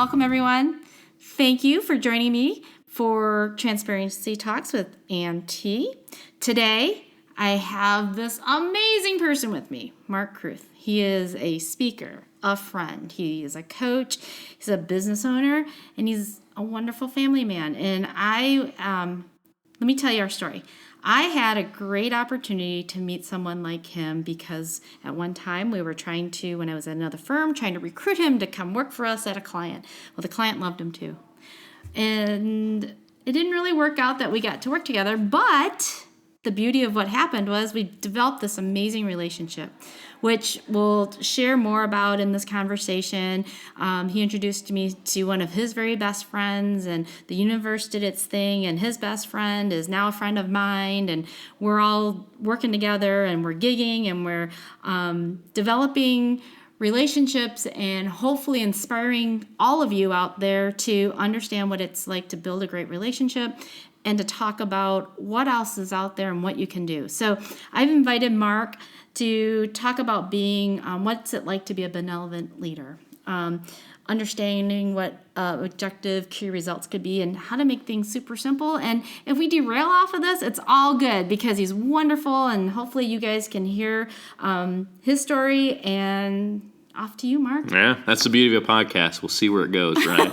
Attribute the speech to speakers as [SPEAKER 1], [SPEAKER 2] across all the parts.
[SPEAKER 1] welcome everyone. Thank you for joining me for Transparency Talks with Ann T. Today, I have this amazing person with me, Mark Cruth. He is a speaker, a friend. He is a coach. He's a business owner, and he's a wonderful family man. And let me tell you our story. I had a great opportunity to meet someone like him because at one time we were when I was at another firm, trying to recruit him to come work for us at a client. Well, the client loved him too. And it didn't really work out that we got to work together, but the beauty of what happened was we developed this amazing relationship, which we'll share more about in this conversation. He introduced me to one of his very best friends, and the universe did its thing, and his best friend is now a friend of mine, and we're all working together, and we're gigging, and we're developing relationships and hopefully inspiring all of you out there to understand what it's like to build a great relationship and to talk about what else is out there and what you can do. So I've invited Mark to talk about being, what's it like to be a benevolent leader, understanding what objective key results could be and how to make things super simple. And if we derail off of this, it's all good because he's wonderful, and hopefully you guys can hear his story. And off to you, Mark.
[SPEAKER 2] Yeah, that's the beauty of a podcast. We'll see where it goes, right?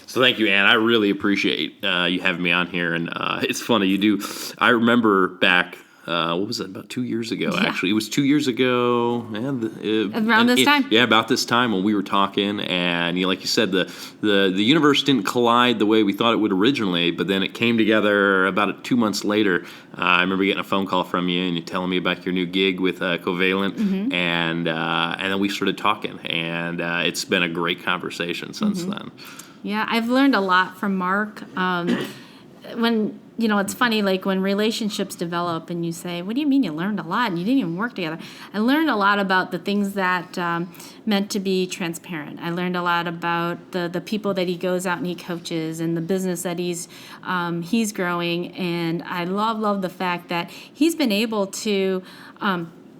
[SPEAKER 2] So thank you, Ann. I really appreciate you having me on here. And it's funny, you do. I remember back, what was that, about 2 years ago, actually. It was 2 years ago.
[SPEAKER 1] Around this time.
[SPEAKER 2] Yeah, about this time when we were talking. And like you said, the universe didn't collide the way we thought it would originally, but then it came together about 2 months later. I remember getting a phone call from you and you telling me about your new gig with Covalent. Mm-hmm. And then we started talking. And it's been a great conversation since then.
[SPEAKER 1] Yeah, I've learned a lot from Mark. When, it's funny, like when relationships develop and you say, what do you mean you learned a lot and you didn't even work together? I learned a lot about the things that meant to be transparent. I learned a lot about the people that he goes out and he coaches and the business that he's growing. And I love the fact that he's been able to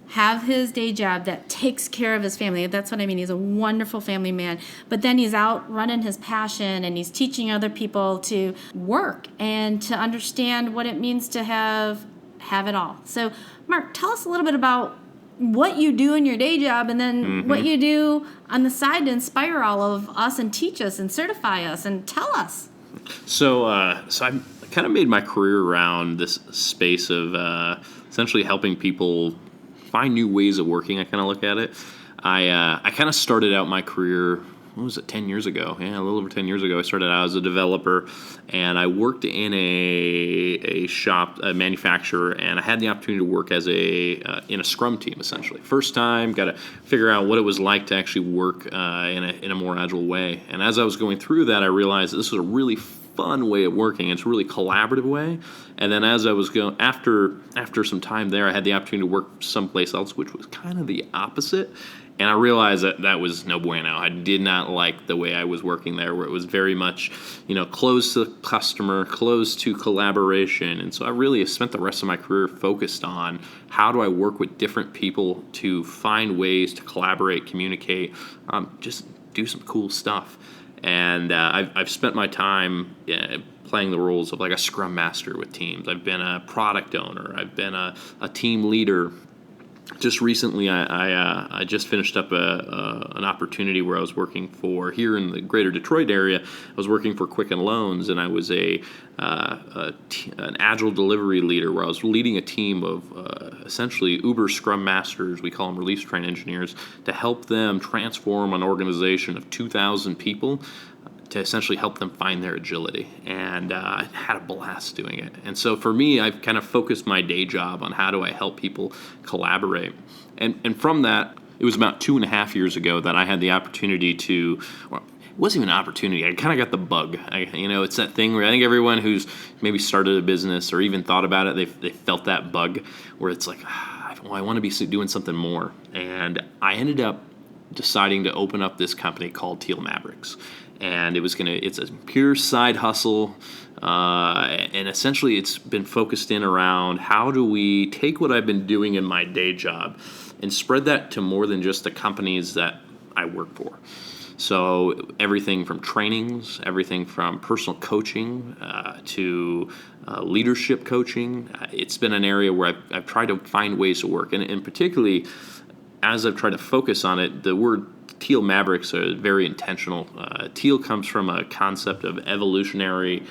[SPEAKER 1] have his day job that takes care of his family. That's what I mean. He's a wonderful family man. But then he's out running his passion and he's teaching other people to work and to understand what it means to have it all. So, Mark, tell us a little bit about what you do in your day job and then what you do on the side to inspire all of us and teach us and certify us and tell us.
[SPEAKER 2] So I kind of made my career around this space of essentially helping people find new ways of working. I kind of look at it. I kind of started out my career, 10 years ago? Yeah, a little over 10 years ago. I started out as a developer, and I worked in a shop, a manufacturer, and I had the opportunity to work as in a Scrum team, essentially. First time, got to figure out what it was like to actually work in a more agile way. And as I was going through that, I realized that this was a really fun way of working. It's a really collaborative way. And then as I was going, after some time there, I had the opportunity to work someplace else, which was kind of the opposite. And I realized that was no bueno. I did not like the way I was working there, where it was very much, closed to the customer, closed to collaboration. And so I really spent the rest of my career focused on how do I work with different people to find ways to collaborate, communicate, just do some cool stuff. And I've spent my time playing the roles of like a Scrum Master with teams. I've been a product owner. I've been a team leader. Just recently, I just finished up an opportunity where I was working for, here in the greater Detroit area, I was working for Quicken Loans, and I was an agile delivery leader where I was leading a team of essentially Uber Scrum Masters, we call them release train engineers, to help them transform an organization of 2,000 people to essentially help them find their agility. And I had a blast doing it. And so for me, I've kind of focused my day job on how do I help people collaborate. And from that, it was about 2.5 years ago that I had the opportunity to, well, it wasn't even an opportunity, I kind of got the bug. It's that thing where I think everyone who's maybe started a business or even thought about it, they felt that bug where it's like, I want to be doing something more. And I ended up deciding to open up this company called Teal Mavericks. And it's a pure side hustle, and essentially it's been focused in around how do we take what I've been doing in my day job and spread that to more than just the companies that I work for. So everything from trainings, everything from personal coaching to leadership coaching. It's been an area where I've tried to find ways to work. And particularly, as I've tried to focus on it, the word Teal Mavericks are very intentional. Teal comes from a concept of evolutionary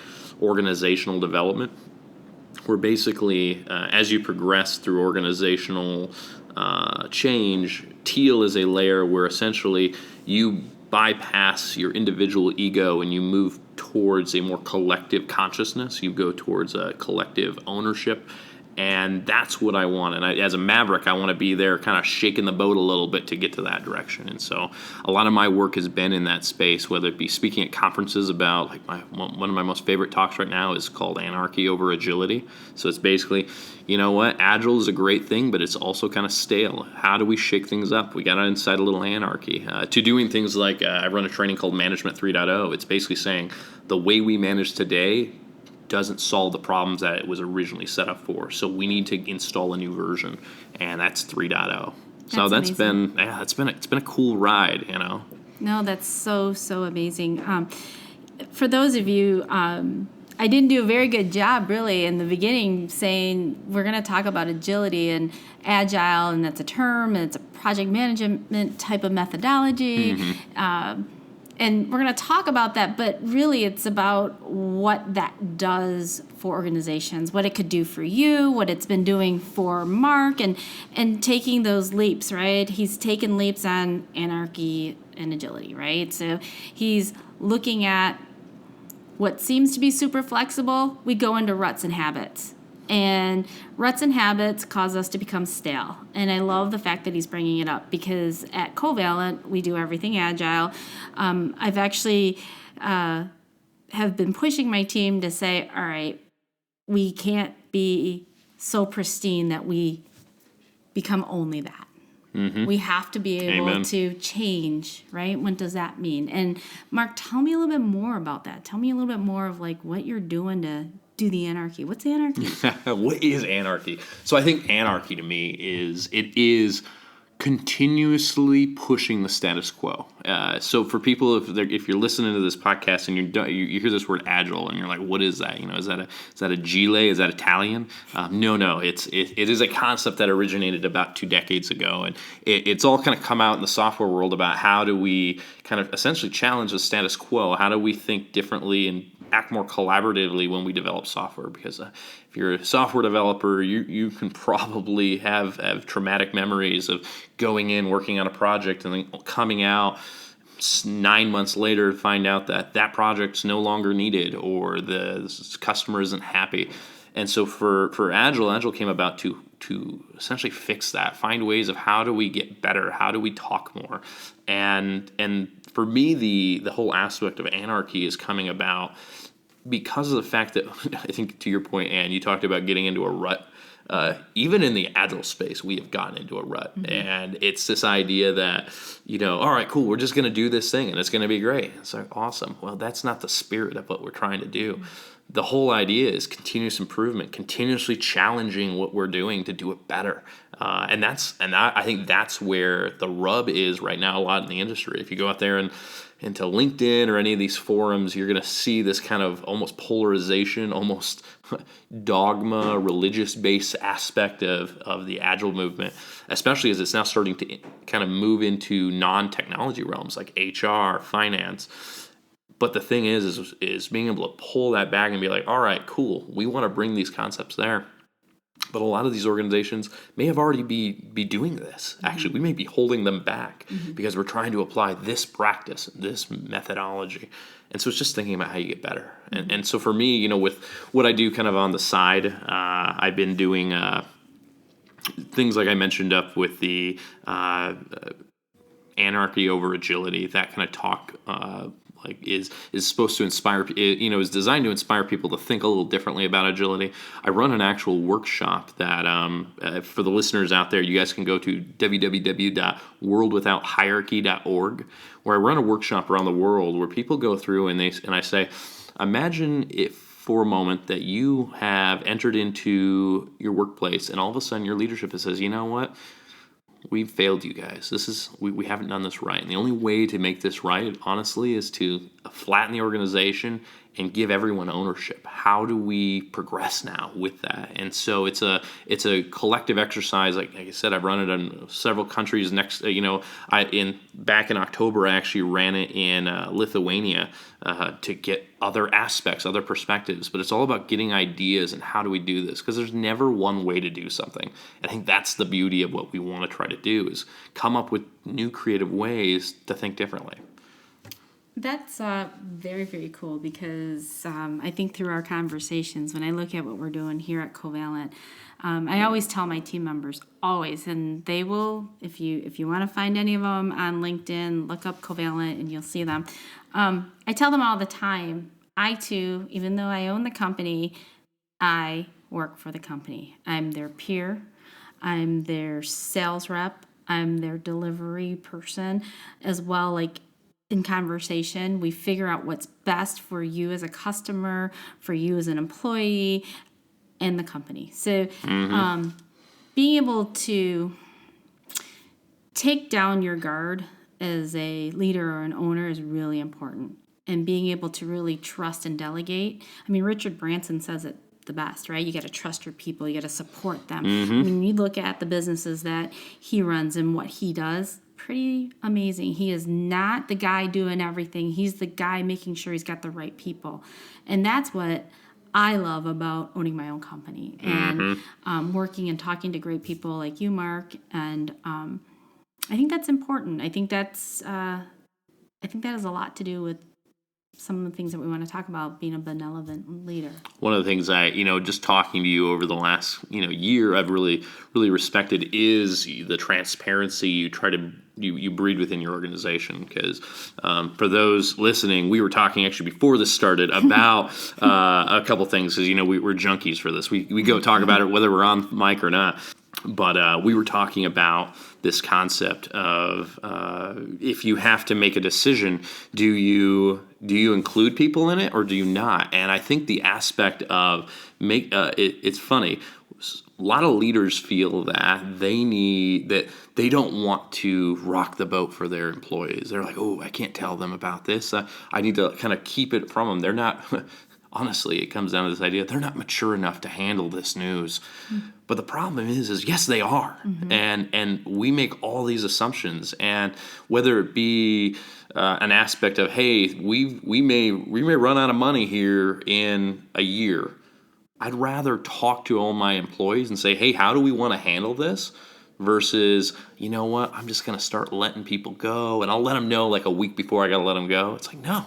[SPEAKER 2] organizational development, where basically, as you progress through organizational change, Teal is a layer where essentially you bypass your individual ego and you move towards a more collective consciousness. You go towards a collective ownership. And that's what I want. And as a Maverick, I want to be there kind of shaking the boat a little bit to get to that direction. And so a lot of my work has been in that space, whether it be speaking at conferences about, like one of my most favorite talks right now is called Anarchy over Agility. So it's basically, you know what, Agile is a great thing, but it's also kind of stale. How do we shake things up? We got to incite a little anarchy. To doing things like I run a training called Management 3.0. It's basically saying the way we manage today doesn't solve the problems that it was originally set up for. So we need to install a new version, and that's 3.0. So that's been it's been a cool ride, you know.
[SPEAKER 1] No, that's so amazing. For those of you, I didn't do a very good job really in the beginning saying we're going to talk about agility and agile, and that's a term, and it's a project management type of methodology. Mm-hmm. And we're going to talk about that, but really it's about what that does for organizations, what it could do for you, what it's been doing for Mark, and taking those leaps, right? He's taken leaps on anarchy and agility, right? So he's looking at what seems to be super flexible. We go into ruts and habits. And ruts and habits cause us to become stale. And I love the fact that he's bringing it up, because at Covalent, we do everything agile. I've actually have been pushing my team to say, all right, we can't be so pristine that we become only that. Mm-hmm. We have to be able to change, right? What does that mean? And Mark, tell me a little bit more about that. Tell me a little bit more of like what you're doing to do the anarchy. What's anarchy?
[SPEAKER 2] What is anarchy? So I think anarchy to me is continuously pushing the status quo. So for people, if you're listening to this podcast and you hear this word agile and you're like, what is that? You know, is that a Gile? Is that Italian? No. It is a concept that originated about 2 decades ago, and it's all kind of come out in the software world about how do we kind of essentially challenge the status quo? How do we think differently and act more collaboratively when we develop software? Because if you're a software developer, you can probably have traumatic memories of going in, working on a project, and then coming out 9 months later to find out that project's no longer needed or the customer isn't happy. And so for Agile came about to essentially fix that, find ways of how do we get better, how do we talk more. And for me, the whole aspect of anarchy is coming about because of the fact that, I think to your point, Ann, you talked about getting into a rut. Even in the Agile space, we have gotten into a rut. Mm-hmm. And it's this idea that, all right, cool, we're just going to do this thing and it's going to be great. It's like, awesome. Well, that's not the spirit of what we're trying to do. Mm-hmm. The whole idea is continuous improvement, continuously challenging what we're doing to do it better. And I think that's where the rub is right now a lot in the industry. If you go out there and into LinkedIn or any of these forums, you're going to see this kind of almost polarization, almost dogma, religious-based aspect of the Agile movement, especially as it's now starting to kind of move into non-technology realms like HR, finance. But the thing is being able to pull that back and be like, all right, cool, we want to bring these concepts there. But a lot of these organizations may have already be doing this. Mm-hmm. Actually, we may be holding them back because we're trying to apply this practice, this methodology. And so it's just thinking about how you get better. Mm-hmm. And so for me, with what I do kind of on the side, I've been doing things like I mentioned up with the anarchy over agility, that kind of talk is supposed to inspire, is designed to inspire people to think a little differently about agility. I run an actual workshop that, for the listeners out there, you guys can go to www.worldwithouthierarchy.org, where I run a workshop around the world where people go through and I say, imagine if for a moment that you have entered into your workplace and all of a sudden your leadership says, you know what? we've failed you guys. We haven't done this right. And the only way to make this right, honestly, is to flatten the organization and give everyone ownership. How do we progress now with that? And so it's a collective exercise. Like I said, I've run it in several countries. Back in October, I actually ran it in Lithuania to get other aspects, other perspectives. But it's all about getting ideas and how do we do this? Because there's never one way to do something. I think that's the beauty of what we want to try to do, is come up with new creative ways to think differently.
[SPEAKER 1] That's very, very cool, because I think through our conversations, when I look at what we're doing here at Covalent, I always tell my team members, always, and they will, if you want to find any of them on LinkedIn, look up Covalent and you'll see them. I tell them all the time, I too, even though I own the company, I work for the company. I'm their peer. I'm their sales rep. I'm their delivery person as well. Like, in conversation, we figure out what's best for you as a customer, for you as an employee, and the company. So being able to take down your guard as a leader or an owner is really important. And being able to really trust and delegate. I mean, Richard Branson says it the best, right? You got to trust your people. You got to support them. When you look at the businesses that he runs and what he does, pretty amazing. He is not the guy doing everything. He's the guy making sure he's got the right people. And that's what I love about owning my own company and working and talking to great people like you, Mark. And I think that's important. I think that has a lot to do with some of the things that we want to talk about, being a benevolent leader. One
[SPEAKER 2] of the things just talking to you over the last, year, I've really, really respected is the transparency you try to you breed within your organization. Because for those listening, we were talking actually before this started about a couple things, because we're junkies for this. We go talk about it whether we're on mic or not. But we were talking about this concept of if you have to make a decision, do you include people in it or do you not? And I think the aspect of it's funny. A lot of leaders feel that they don't want to rock the boat for their employees. They're like, oh, I can't tell them about this. I need to kind of keep it from them. They're not. Honestly, it comes down to this idea, they're not mature enough to handle this news. But the problem is yes, they are. And we make all these assumptions. And whether it be an aspect of, hey, we may run out of money here in a year, I'd rather talk to all my employees and say, hey, how do we want to handle this? Versus, you know what, I'm just going to start letting people go. And I'll let them know like a week before I got to let them go. It's like, no.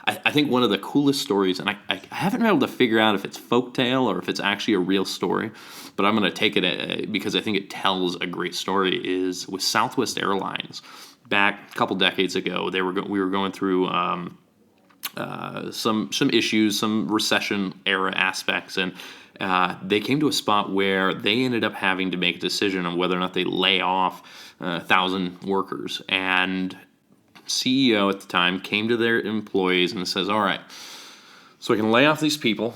[SPEAKER 2] I think one of the coolest stories, and I haven't been able to figure out if it's folktale or if it's actually a real story, but I'm going to take it because I think it tells a great story, is with Southwest Airlines. Back a couple decades ago, we were going through some issues, some recession era aspects, and they came to a spot where they ended up having to make a decision on whether or not they lay off 1,000 workers. And CEO at the time came to their employees and says, all right, so we can lay off these people,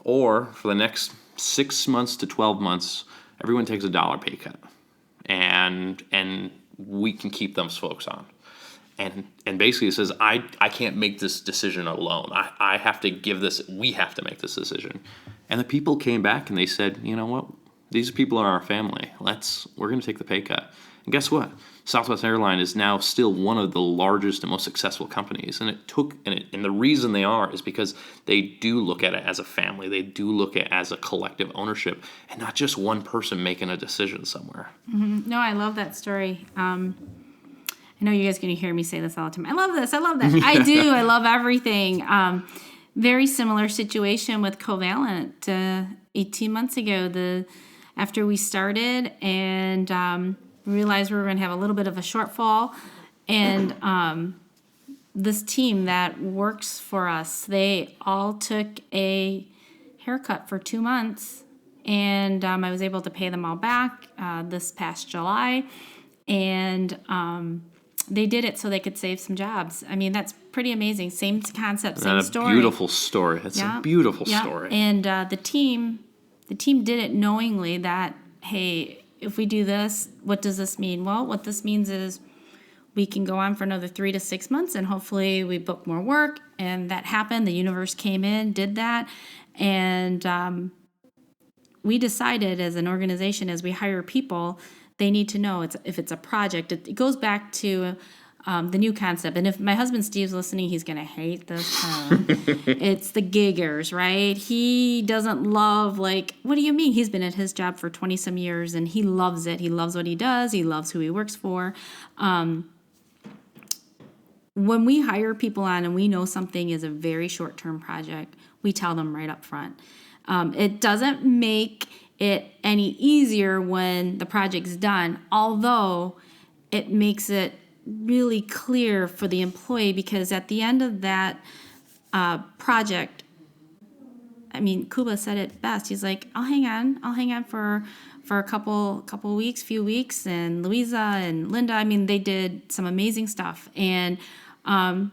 [SPEAKER 2] or for the next 6 months to 12 months, everyone takes $1 pay cut, and we can keep those folks on. And basically it says, I can't make this decision alone. I have to we have to make this decision. And the people came back and they said, you know what? These people are our family. We're going to take the pay cut. And guess what? Southwest Airlines is now still one of the largest and most successful companies. And and the reason they are is because they do look at it as a family. They do look at it as a collective ownership and not just one person making a decision somewhere.
[SPEAKER 1] No, I love that story. I know you guys are going to hear me say this all the time. I love this. I love that. I do. I love everything. Very similar situation with Covalent 18 months ago. After we started and realized we were going to have a little bit of a shortfall, and this team that works for us, they all took a haircut for 2 months, and I was able to pay them all back this past July, and they did it so they could save some jobs. I mean, that's pretty amazing. Same concept, same story.
[SPEAKER 2] Beautiful story. That's a beautiful story.
[SPEAKER 1] And the team did it knowingly that, hey, if we do this, what does this mean? Well, what this means is we can go on for another 3 to 6 months, and hopefully we book more work. And that happened. The universe came in, did that. And we decided as an organization, as we hire people, they need to know if it's a project. It goes back to the new concept. And if my husband Steve's listening, he's going to hate this term. It's the giggers, right? He doesn't love, like, what do you mean? He's been at his job for 20 some years and he loves it. He loves what he does. He loves who he works for. When we hire people on and we know something is a very short-term project, we tell them right up front. It doesn't make it any easier when the project's done, although it makes it really clear for the employee, because at the end of that project, I mean, Kuba said it best. He's like, I'll hang on for a couple few weeks. And Louisa and Linda, I mean, they did some amazing stuff. And the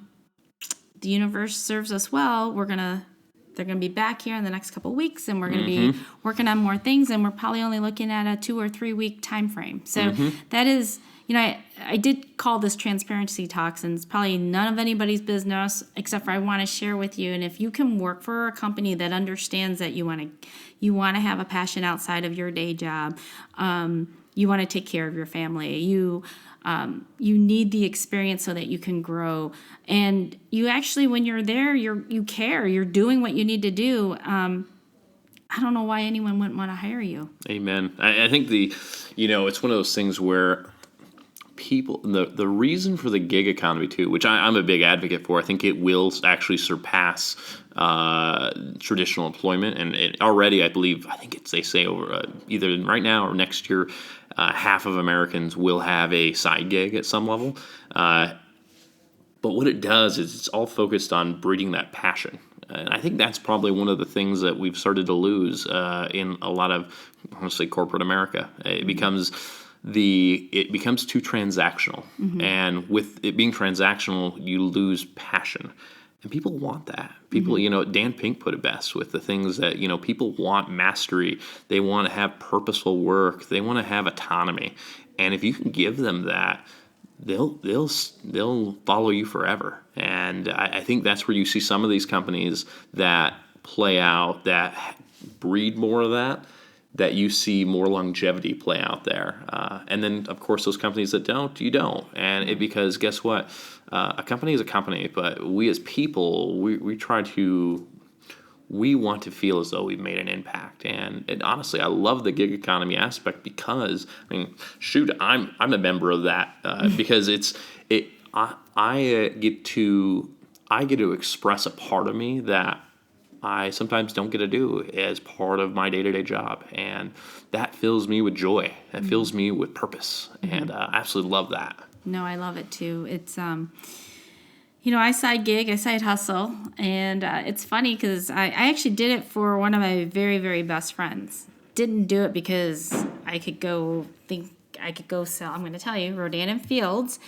[SPEAKER 1] universe serves us well. They're going to be back here in the next couple of weeks, and we're going to be working on more things, and we're probably only looking at a 2 or 3 week time frame. So that is, I did call this transparency talks, and it's probably none of anybody's business, except for I want to share with you. And if you can work for a company that understands that you want to have a passion outside of your day job, you want to take care of your family, you need the experience so that you can grow. And you actually, when you're there, you care. You're doing what you need to do. I don't know why anyone wouldn't want to hire you.
[SPEAKER 2] Amen. I think it's one of those things where people, the reason for the gig economy too, which I'm a big advocate for, I think it will actually surpass traditional employment. And it already, I think they say over either right now or next year, half of Americans will have a side gig at some level. But what it does is it's all focused on breeding that passion. And I think that's probably one of the things that we've started to lose in a lot of, honestly, corporate America. It becomes too transactional. And with it being transactional, you lose passion. And people want that. People, Dan Pink put it best with the things that, people want mastery. They want to have purposeful work. They want to have autonomy. And if you can give them that, they'll follow you forever. And I think that's where you see some of these companies that play out, that breed more of that you see more longevity play out there. And then, of course, those companies that don't, you don't. And because guess what? A company is a company, but we as people, we want to feel as though we've made an impact. And honestly, I love the gig economy aspect because, I'm a member of that because I get to express a part of me that I sometimes don't get to do as part of my day-to-day job. And that fills me with joy. That fills me with purpose. And I absolutely love that.
[SPEAKER 1] No, I love it too. It's, I side gig, I side hustle. And it's funny because I actually did it for one of my very, very best friends. Didn't do it because I could go sell, I'm going to tell you, Rodan and Fields,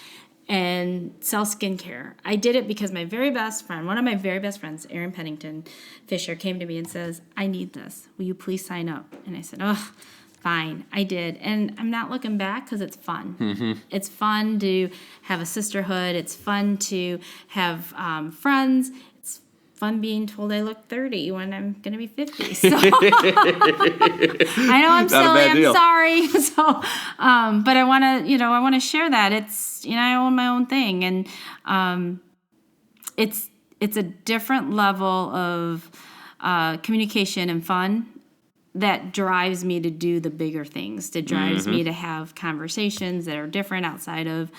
[SPEAKER 1] and sell skincare. I did it because my very best friend, one of my very best friends, Erin Pennington Fisher, came to me and says, I need this. Will you please sign up? And I said, oh, fine. I did. And I'm not looking back because it's fun. It's fun to have a sisterhood. It's fun to have friends. It's fun being told I look 30 when I'm going to be 50. So I know I'm silly. I'm sorry. So, but I want to share that. It's, I own my own thing, and it's a different level of communication and fun that drives me to do the bigger things, that drives me to have conversations that are different outside of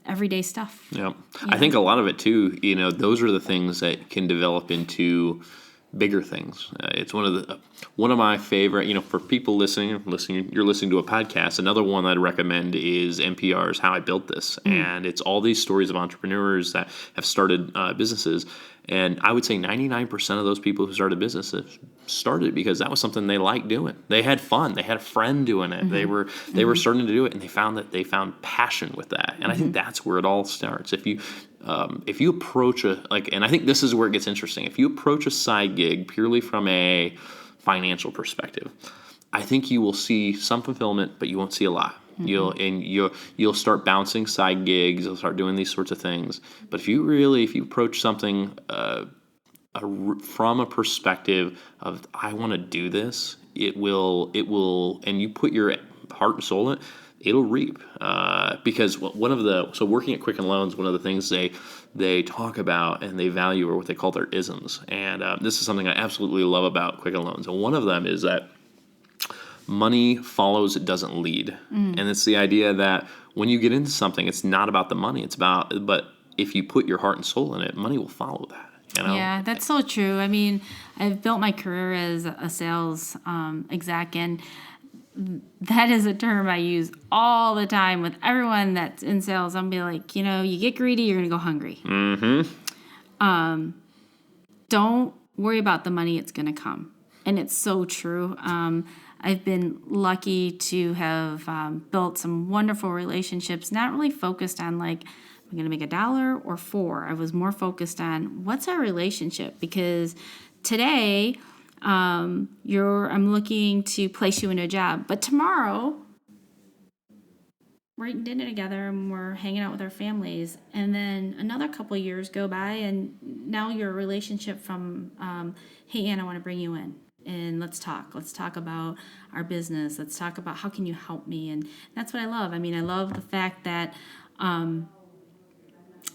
[SPEAKER 1] everyday stuff.
[SPEAKER 2] Yeah. I think a lot of it too, those are the things that can develop into bigger things. It's one of my favorite, for people listening, you're listening to a podcast. Another one I'd recommend is NPR's How I Built This. And it's all these stories of entrepreneurs that have started businesses. And I would say 99% of those people who started businesses started because that was something they liked doing. They had fun. They had a friend doing it. They were starting to do it, and they found passion with that. And I think that's where it all starts. If you approach and I think this is where it gets interesting. If you approach a side gig purely from a financial perspective, I think you will see some fulfillment, but you won't see a lot. You'll start bouncing side gigs. You'll start doing these sorts of things. But if you approach something from a perspective of I want to do this, it will, and you put your heart and soul in it, it'll reap. Because working at Quicken Loans, one of the things they talk about and they value are what they call their isms. And this is something I absolutely love about Quicken Loans. And one of them is that money follows, it doesn't lead. And it's the idea that when you get into something, it's not about the money. But if you put your heart and soul in it, money will follow that.
[SPEAKER 1] Yeah, that's so true. I mean, I've built my career as a sales exec, and that is a term I use all the time with everyone that's in sales. I'm be like, you get greedy, you're going to go hungry. Don't worry about the money, it's going to come. And it's so true. I've been lucky to have built some wonderful relationships, not really focused on like, I'm going to make $1 or $4. I was more focused on what's our relationship, because today I'm looking to place you in a job, but tomorrow we're eating dinner together and we're hanging out with our families, and then another couple of years go by and now your relationship from hey Ann, I want to bring you in and let's talk about our business, let's talk about how can you help me. And that's what I love. I mean, I love the fact that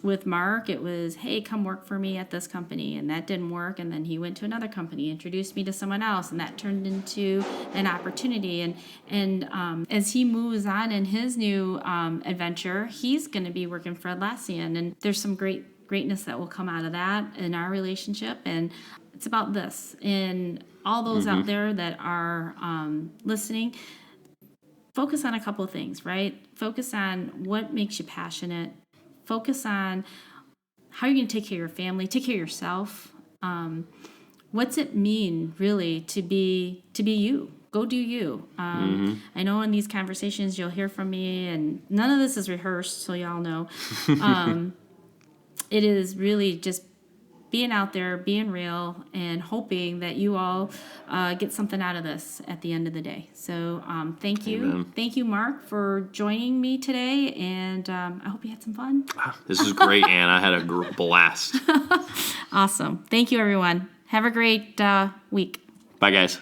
[SPEAKER 1] with Mark, it was, hey, come work for me at this company, and that didn't work, and then he went to another company, introduced me to someone else, and that turned into an opportunity. And as he moves on in his new adventure, he's going to be working for Atlassian, and there's some greatness that will come out of that in our relationship. And it's about this, and all those out there that are listening, focus on a couple of things, right? Focus on what makes you passionate. Focus on how you're going to take care of your family, take care of yourself. What's it mean, really, to be you? Go do you. I know in these conversations you'll hear from me, and none of this is rehearsed, so y'all know. It is really just being out there, being real, and hoping that you all get something out of this at the end of the day. So thank you.
[SPEAKER 2] Amen.
[SPEAKER 1] Thank you, Mark, for joining me today, and I hope you had some fun.
[SPEAKER 2] This is great, Ann. I had a blast.
[SPEAKER 1] Awesome. Thank you, everyone. Have a great week.
[SPEAKER 2] Bye, guys.